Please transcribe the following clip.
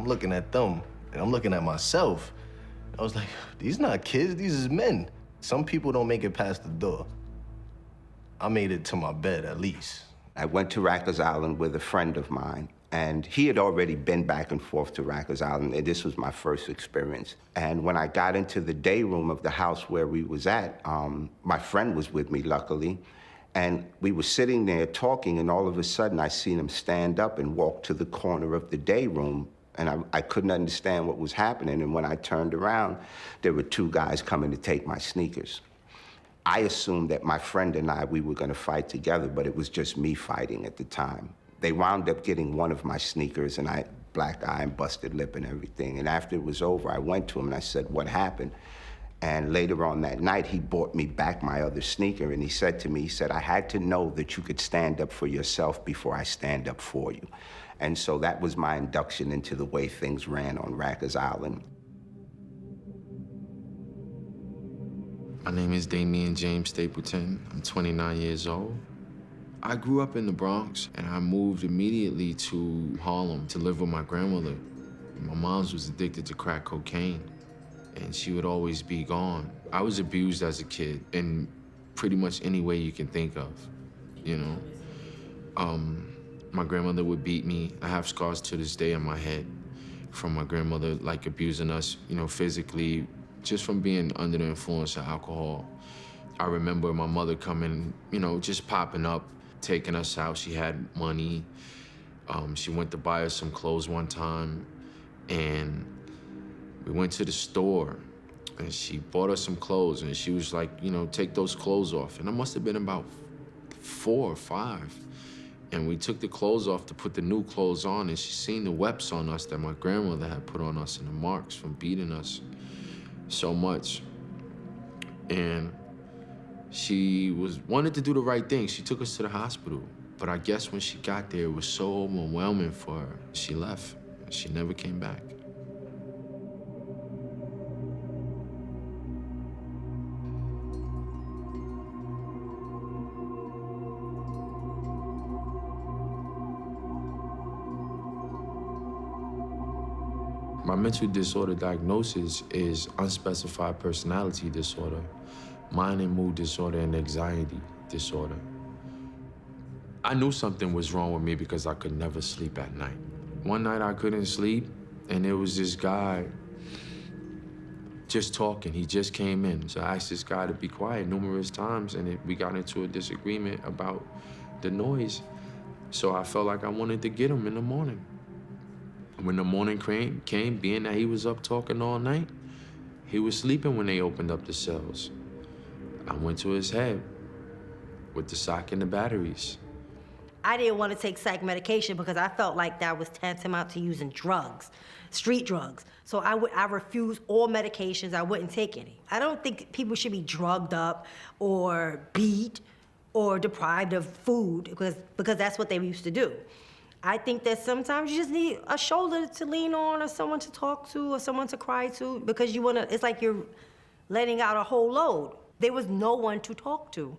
I'm looking at them, and I'm looking at myself. I was like, these not kids, these is men. Some people don't make it past the door. I made it to my bed, at least. I went to Rikers Island with a friend of mine, and he had already been back and forth to Rikers Island, and this was my first experience. And when I got into the day room of the house where we was at, my friend was with me, luckily, and we were sitting there talking, and all of a sudden I seen him stand up and walk to the corner of the day room, and I couldn't understand what was happening. And when I turned around, there were two guys coming to take my sneakers. I assumed that my friend and we were gonna fight together, but it was just me fighting at the time. They wound up getting one of my sneakers, and black eye and busted lip and everything. And after it was over, I went to him and I said, what happened? And later on that night, he brought me back my other sneaker, and he said to me, he said, I had to know that you could stand up for yourself before I stand up for you. And so that was my induction into the way things ran on Rikers Island. My name is Damian James Stapleton. I'm 29 years old. I grew up in the Bronx, and I moved immediately to Harlem to live with my grandmother. My mom was addicted to crack cocaine, and she would always be gone. I was abused as a kid in pretty much any way you can think of, you know? My grandmother would beat me. I have scars to this day on my head from my grandmother, like, abusing us, you know, physically, just from being under the influence of alcohol. I remember my mother coming, you know, just popping up, taking us out. She had money. She went to buy us some clothes one time, and we went to the store, and she bought us some clothes, and she was like, you know, take those clothes off. And I must have been about 4 or 5. And we took the clothes off to put the new clothes on, and she seen the webs on us that my grandmother had put on us and the marks from beating us so much. And she wanted to do the right thing. She took us to the hospital. But I guess when she got there, it was so overwhelming for her. She left. She never came back. My mental disorder diagnosis is unspecified personality disorder, mind and mood disorder, and anxiety disorder. I knew something was wrong with me because I could never sleep at night. One night I couldn't sleep, and there was this guy just talking. He just came in. So I asked this guy to be quiet numerous times, and we got into a disagreement about the noise. So I felt like I wanted to get him in the morning. When the morning came, being that he was up talking all night, he was sleeping when they opened up the cells. I went to his head with the sock and the batteries. I didn't want to take psych medication because I felt like that was tantamount to using drugs, street drugs. So I refused all medications. I wouldn't take any. I don't think people should be drugged up or beat or deprived of food because that's what they used to do. I think that sometimes you just need a shoulder to lean on, or someone to talk to, or someone to cry to, because it's like you're letting out a whole load. There was no one to talk to.